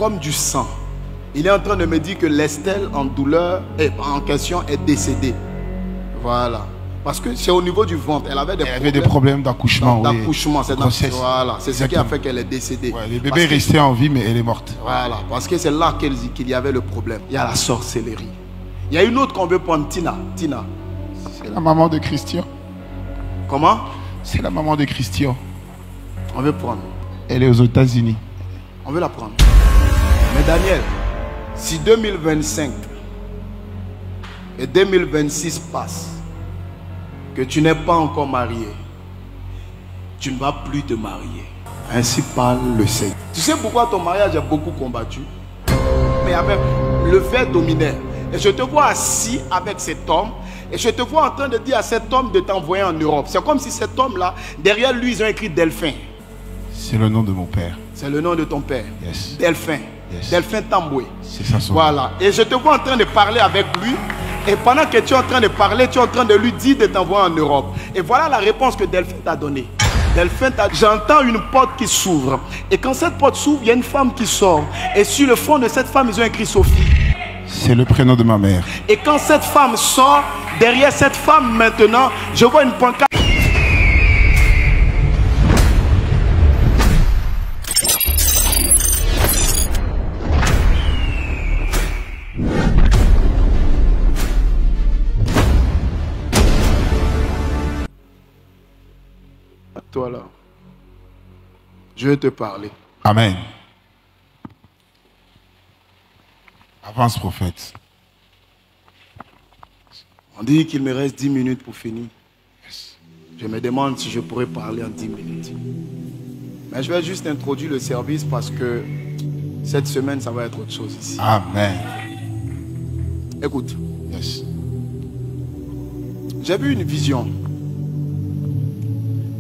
comme du sang. Il est en train de me dire que l'Estelle en douleur en question est décédée. Voilà. Parce que c'est au niveau du ventre. Elle avait des problèmes d'accouchement. D'accouchement, c'est voilà. C'est ce qui a fait qu'elle est décédée. Ouais, le bébé est resté en vie, mais elle est morte. Voilà. Parce que c'est là qu'il y avait le problème. Il y a la sorcellerie. Il y a une autre qu'on veut prendre, Tina. Tina. C'est la maman de Christian. Comment? C'est la maman de Christian. On veut prendre. Elle est aux États-Unis. On veut la prendre. Mais Daniel, si 2025 et 2026 passent, que tu n'es pas encore marié, tu ne vas plus te marier. Ainsi parle le Seigneur. Tu sais pourquoi ton mariage a beaucoup combattu? Mais avec le fait dominait. Et je te vois assis avec cet homme. Et je te vois en train de dire à cet homme de t'envoyer en Europe. C'est comme si cet homme-là, derrière lui, ils ont écrit Delphin. C'est le nom de mon père. C'est le nom de ton père. Yes. Delphin. Yes. Delphin Tamboué. C'est ça son Voilà. nom. Et je te vois en train de parler avec lui. Et pendant que tu es en train de parler, tu es en train de lui dire de t'envoyer en Europe. Et voilà la réponse que Delphin t'a donnée. Delphin t'a dit, j'entends une porte qui s'ouvre. Et quand cette porte s'ouvre, il y a une femme qui sort. Et sur le front de cette femme, ils ont écrit Sophie. C'est le prénom de ma mère. Et quand cette femme sort, derrière cette femme maintenant, je vois une pancarte. Toi là, je vais te parler. Amen. Avance, prophète. On dit qu'il me reste 10 minutes pour finir. Je me demande si je pourrais parler en 10 minutes. Mais je vais juste introduire le service parce que cette semaine, ça va être autre chose ici. Amen. Écoute. Yes. J'ai vu une vision.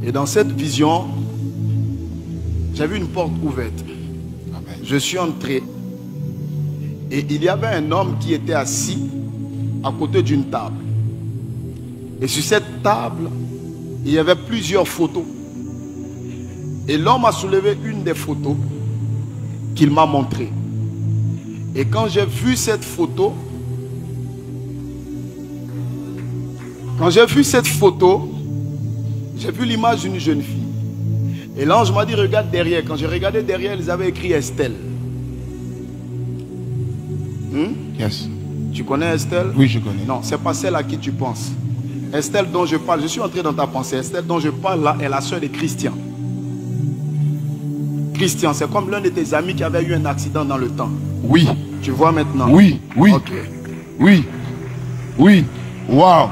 Et dans cette vision, j'ai vu une porte ouverte. Amen. Je suis entré. Et il y avait un homme qui était assis à côté d'une table. Et sur cette table, il y avait plusieurs photos. Et l'homme a soulevé une des photos qu'il m'a montrée. Et quand j'ai vu cette photo, j'ai vu l'image d'une jeune fille. Et l'ange m'a dit, regarde derrière. Quand j'ai regardé derrière, ils avaient écrit Estelle. Yes. Tu connais Estelle? Oui, je connais. Non, c'est pas celle à qui tu penses. Estelle dont je parle, je suis entré dans ta pensée. Estelle dont je parle là est la soeur de Christian. Christian, c'est comme l'un de tes amis qui avait eu un accident dans le temps. Oui. Tu vois maintenant? Oui, oui. Ok. Oui. Oui. Wow.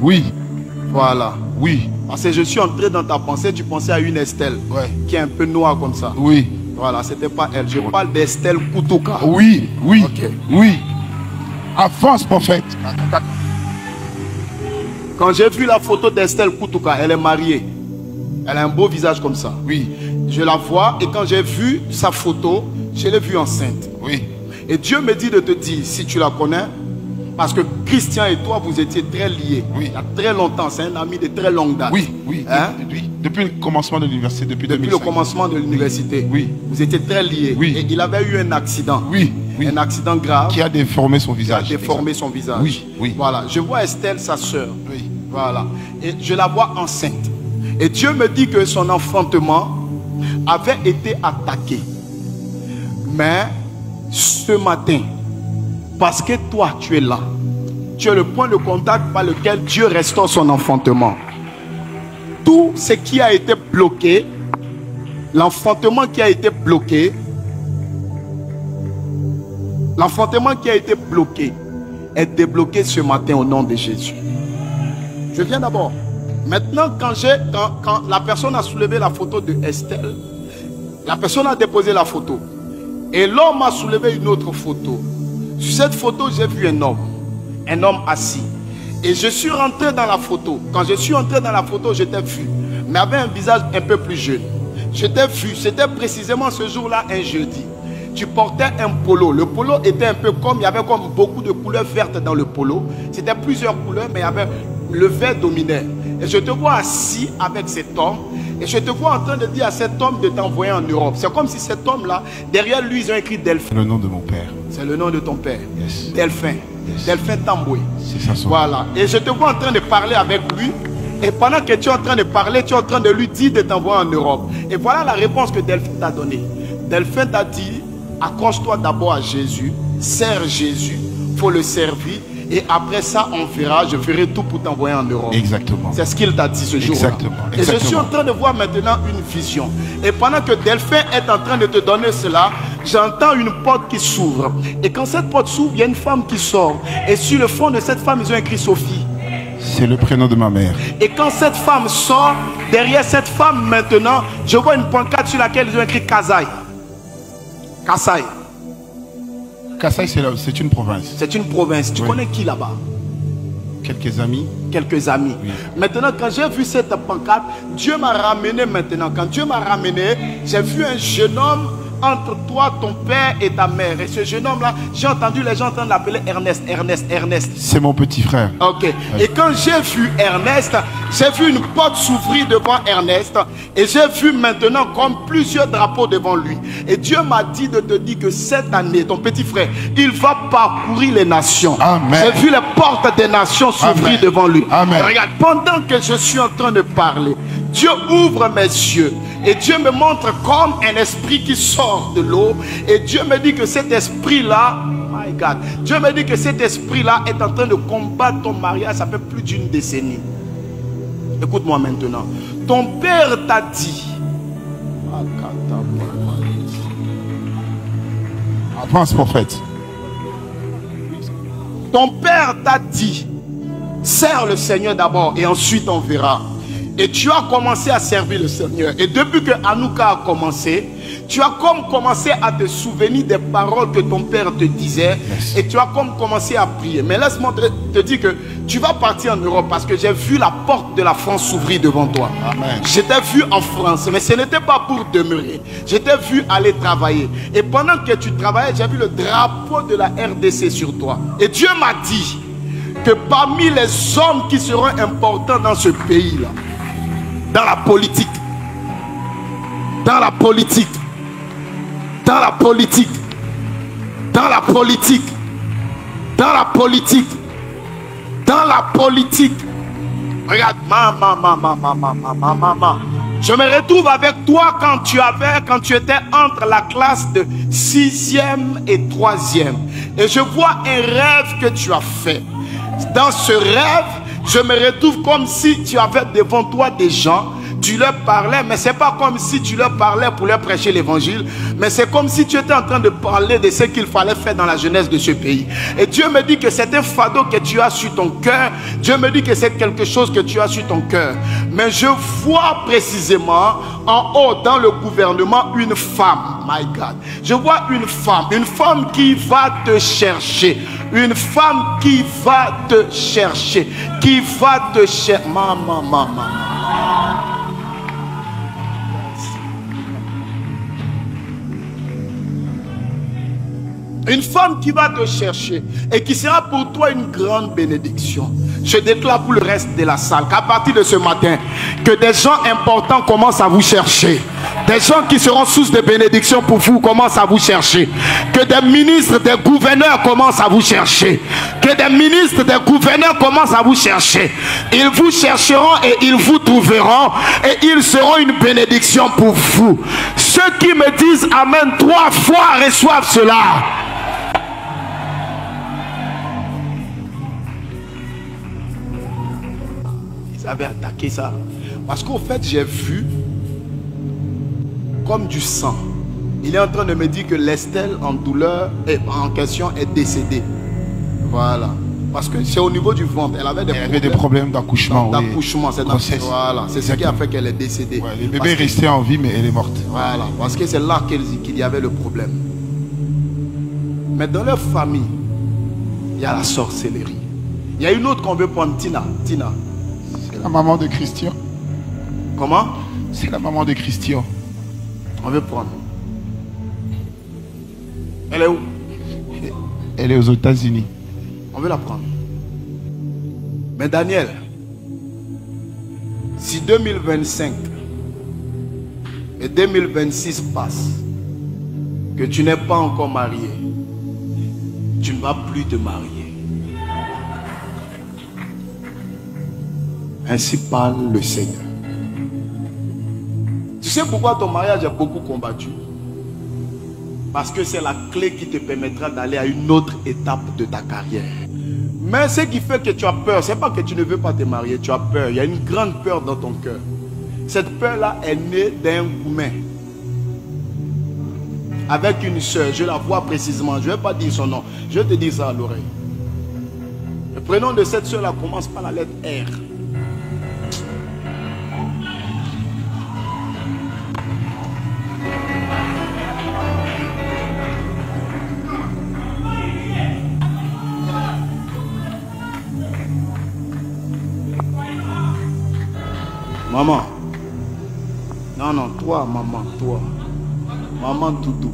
Oui. Voilà. Oui. Parce que je suis entré dans ta pensée, tu pensais à une Estelle. Ouais. Qui est un peu noire comme ça. Oui. Voilà, c'était pas elle. Je parle d'Estelle Koutouka. Oui, oui, Ok. oui. Avance, prophète. Quand j'ai vu la photo d'Estelle Koutouka, elle est mariée. Elle a un beau visage comme ça. Oui. Je la vois et quand j'ai vu sa photo, je l'ai vue enceinte. Oui. Et Dieu me dit de te dire, si tu la connais, parce que Christian et toi, vous étiez très liés. Oui. Il y a très longtemps, c'est un ami de très longue date. Oui, oui. Hein? Oui. Depuis le commencement de l'université, depuis le 2005. commencement de l'université. Oui. Vous étiez très liés. Oui. Et il avait eu un accident. Oui, oui. Un accident grave. Qui a déformé son visage. Qui a déformé son visage. Oui, oui. Voilà. Je vois Estelle, sa sœur. Oui. Voilà. Et je la vois enceinte. Et Dieu me dit que son enfantement avait été attaqué. Mais ce matin, parce que toi, tu es là, tu es le point de contact par lequel Dieu restaure son enfantement. Tout ce qui a été bloqué, l'enfantement qui a été bloqué, est débloqué ce matin au nom de Jésus. Je viens d'abord. Maintenant, quand la personne a soulevé la photo de Estelle, la personne a déposé la photo. Et l'homme a soulevé une autre photo. Sur cette photo, j'ai vu un homme assis. Et je suis rentré dans la photo. Quand je suis entré dans la photo, je t'ai vu. Mais avec un visage un peu plus jeune. Je t'ai vu. C'était précisément ce jour-là, un jeudi. Tu portais un polo. Le polo était un peu comme, il y avait comme beaucoup de couleurs vertes dans le polo. C'était plusieurs couleurs, mais il y avait le vert dominait. Et je te vois assis avec cet homme. Et je te vois en train de dire à cet homme de t'envoyer en Europe. C'est comme si cet homme-là, derrière lui, ils ont écrit Delphin. C'est le nom de mon père. C'est le nom de ton père. Yes. Delphin. Yes. Delphin Tamboué. C'est ça son Voilà. Et je te vois en train de parler avec lui. Et pendant que tu es en train de parler, tu es en train de lui dire de t'envoyer en Europe. Et voilà la réponse que Delphin t'a donnée. Delphin t'a dit, accroche-toi d'abord à Jésus. Sers Jésus. Il faut le servir. Et après ça, on verra, je ferai tout pour t'envoyer en Europe. Exactement. C'est ce qu'il t'a dit ce jour-là. Exactement. Et je suis en train de voir maintenant une vision. Et pendant que Delphin est en train de te donner cela, j'entends une porte qui s'ouvre. Et quand cette porte s'ouvre, il y a une femme qui sort. Et sur le fond de cette femme, ils ont écrit Sophie. C'est le prénom de ma mère. Et quand cette femme sort, derrière cette femme maintenant, je vois une pancarte sur laquelle ils ont écrit Kasaï. Kasaï. Kasaï, c'est une province. C'est une province. Tu Oui. connais qui là-bas? Quelques amis. Quelques amis. Oui. Maintenant, quand j'ai vu cette pancarte, Dieu m'a ramené maintenant. Quand Dieu m'a ramené, j'ai vu un jeune homme entre toi, ton père et ta mère. Et ce jeune homme-là, j'ai entendu les gens en train de l'appeler Ernest, Ernest, Ernest. C'est mon petit frère. Ok. Oui. Et quand j'ai vu Ernest, j'ai vu une porte s'ouvrir devant Ernest. Et j'ai vu maintenant comme plusieurs drapeaux devant lui. Et Dieu m'a dit de te dire que cette année, ton petit frère, il va parcourir les nations. Amen. J'ai vu les portes des nations s'ouvrir Amen. devant lui. Amen. Regarde, pendant que je suis en train de parler, Dieu ouvre mes yeux. Et Dieu me montre comme un esprit qui sort de l'eau. Et Dieu me dit que cet esprit-là, my God, Dieu me dit que cet esprit-là est en train de combattre ton mariage. Ça fait plus d'une décennie. Écoute-moi maintenant. Ton père t'a dit. Avance, prophète. Ton père t'a dit, sers le Seigneur d'abord et ensuite on verra. Et tu as commencé à servir le Seigneur. Et depuis que Hanouka a commencé, tu as comme commencé à te souvenir des paroles que ton père te disait. Yes. Et tu as comme commencé à prier. Mais laisse-moi te dire que tu vas partir en Europe parce que j'ai vu la porte de la France s'ouvrir devant toi. Amen. Je t'ai vu en France, mais ce n'était pas pour demeurer. Je t'ai vu aller travailler. Et pendant que tu travaillais, j'ai vu le drapeau de la RDC sur toi. Et Dieu m'a dit que parmi les hommes qui seront importants dans ce pays-là, dans la politique, dans la politique, dans la politique, dans la politique, dans la politique, dans la politique. Regarde, maman. Je me retrouve avec toi quand tu étais entre la classe de 6e et 3e. Et je vois un rêve que tu as fait. Dans ce rêve, je me retrouve comme si tu avais devant toi des gens. Tu leur parlais, mais c'est pas comme si tu leur parlais pour leur prêcher l'évangile, mais c'est comme si tu étais en train de parler de ce qu'il fallait faire dans la jeunesse de ce pays. Et Dieu me dit que c'est un fardeau que tu as sur ton cœur. Dieu me dit que c'est quelque chose que tu as sur ton cœur. Mais je vois précisément en haut dans le gouvernement une femme, my God. Je vois une femme qui va te chercher. Une femme qui va te chercher. Qui va te chercher. Maman. Une femme qui va te chercher et qui sera pour toi une grande bénédiction. Je déclare pour le reste de la salle qu'à partir de ce matin, que des gens importants commencent à vous chercher. Des gens qui seront source de bénédiction pour vous commencent à vous chercher. Que des ministres, des gouverneurs commencent à vous chercher. Que des ministres, des gouverneurs commencent à vous chercher. Ils vous chercheront et ils vous trouveront. Et ils seront une bénédiction pour vous. Ceux qui me disent Amen 3 fois reçoivent cela. Ils avaient attaqué ça. Parce qu'au fait, j'ai vu comme du sang. Il est en train de me dire que l'Estelle en douleur et en question est décédée. Voilà. Parce que c'est au niveau du ventre. Elle avait des problèmes d'accouchement. D'accouchement. Voilà. C'est ce qui a fait qu'elle est décédée. Ouais, le bébé est resté en vie, mais elle est morte. Voilà. Parce que c'est là qu'il y avait le problème. Mais dans leur famille, il y a la sorcellerie. Il y a une autre qu'on veut prendre, Tina. C'est la maman de Christian. Comment? C'est la maman de Christian. On veut prendre. Elle est où? Elle est aux États-Unis. On veut la prendre. Mais Daniel, Si 2025 et 2026 passent, que tu n'es pas encore marié, tu ne vas plus te marier. Ainsi parle le Seigneur. Tu sais pourquoi ton mariage a beaucoup combattu? Parce que c'est la clé qui te permettra d'aller à une autre étape de ta carrière. Mais ce qui fait que tu as peur, ce n'est pas que tu ne veux pas te marier, tu as peur. Il y a une grande peur dans ton cœur. Cette peur-là est née d'un cousin avec une soeur. Je la vois précisément. Je ne vais pas dire son nom. Je vais te dire ça à l'oreille. Le prénom de cette soeur-là commence par la lettre R. Maman. Non, non, toi, maman, toi. Maman Doudou.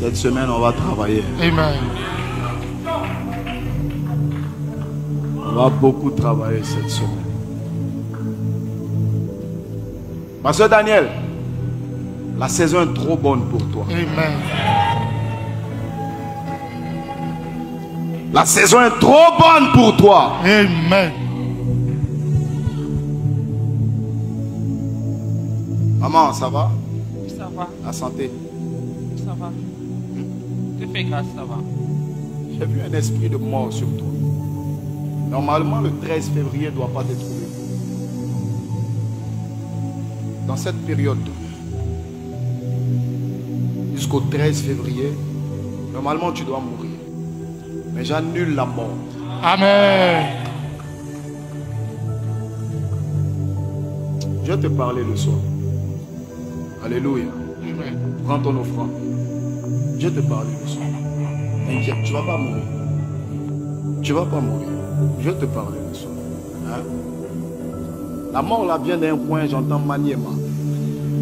Cette semaine, on va travailler. Amen. On va beaucoup travailler cette semaine. Pasteur Daniel, la saison est trop bonne pour toi. Amen. La saison est trop bonne pour toi. Amen. Maman, ça va? Ça va, La santé? ça va. Te fais grâce, ça va. J'ai vu un esprit de mort sur toi. Normalement, le 13 février ne doit pas te trouver. Dans cette période, jusqu'au 13 février, normalement tu dois mourir. Mais j'annule la mort. Amen. Je vais te parler le soir. Alléluia. Amen. Prends ton offrande. Je vais te parler le soir. T'inquiète, tu ne vas pas mourir. Tu ne vas pas mourir. Je vais te parler le soir. Hein? La mort là vient d'un point, j'entends maniement.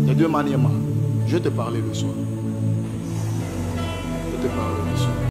Les deux maniements. Je vais te parler le soir. Je vais te parler le soir.